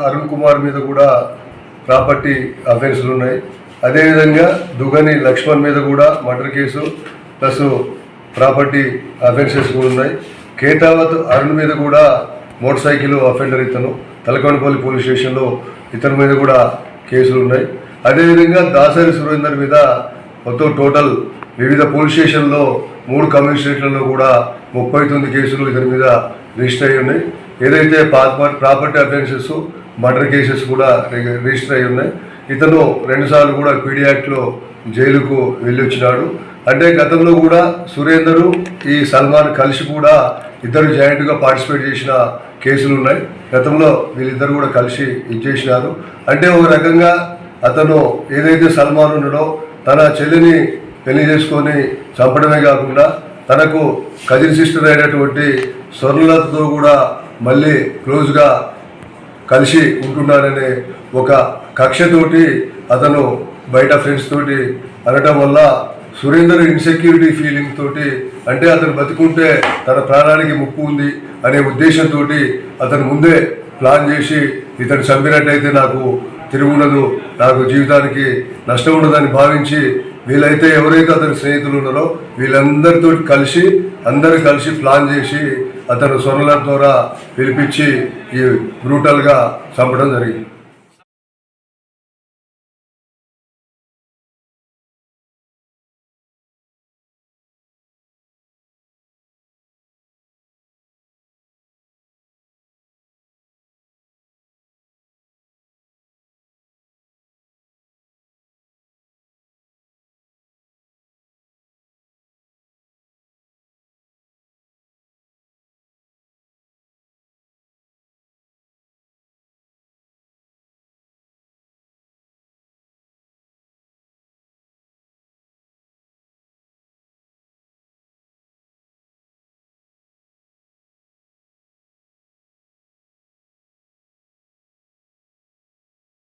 అరుణ్ కుమార్ మీద కూడా ప్రాపర్టీ అఫెన్స్లు ఉన్నాయి. అదేవిధంగా దుగని లక్ష్మణ్ మీద కూడా murder case plus property offences కూడా ఉన్నాయి. కేతావత్ అరుణ్ మీద కూడా మోటార్ సైకిల్ అఫెండర్ ఇతను తలకొండపల్లి పోలీస్ స్టేషన్లో ఇతని మీద కూడా కేసులు ఉన్నాయి. అదేవిధంగా దాసరి సురేందర్ మీద మొత్తం టోటల్ వివిధ పోలీస్ స్టేషన్లో 3 కమిషనరేట్లలో కూడా 39 కేసులు ఇతని మీద రిజిస్టర్ అయ్యి ఉన్నాయి. ఏదైతే ప్రాపర్టీ అఫెన్సెస్ మర్డర్ కేసెస్ కూడా రిజిస్టర్ అయ్యి ఉన్నాయి. ఇతను 2 సార్లు కూడా పీడీ యాక్ట్లో జైలుకు వెళ్ళి వచ్చినాడు. అంటే గతంలో కూడా సురేందరు ఈ సల్మాన్ కలిసి కూడా ఇద్దరు జాయింట్గా పార్టిసిపేట్ చేసిన కేసులు ఉన్నాయి. గతంలో వీళ్ళిద్దరు కూడా కలిసి ఇచ్చేసినారు. అంటే ఒక రకంగా అతను ఏదైతే సల్మాన్ ఉన్నాడో తన చెల్లిని పెళ్లి చేసుకొని చంపడమే కాకుండా తనకు కజిన్ సిస్టర్ అయినటువంటి స్వర్ణలతతో కూడా మళ్ళీ క్లోజ్గా కలిసి ఉంటున్నాడనే ఒక కక్షతోటి అతను బయట ఫ్రెండ్స్ తోటి అనడం వల్ల సురేందర్ ఇన్సెక్యూరిటీ ఫీలింగ్ తోటి, అంటే అతను బతికుంటే తన ప్రాణానికి ముప్పు ఉంది అనే ఉద్దేశంతో అతను ముందే ప్లాన్ చేసి ఇతను చంపినట్టయితే నాకు తిరుగుండదు, నాకు జీవితానికి నష్టం ఉండదని భావించి వీళ్ళైతే ఎవరైతే అతని స్నేహితులు ఉన్నారో వీళ్ళందరితో అందరూ కలిసి ప్లాన్ చేసి అతను స్వర్ణల ద్వారా పిలిపించి ఈ బ్రూటల్గా చంపడం జరిగింది.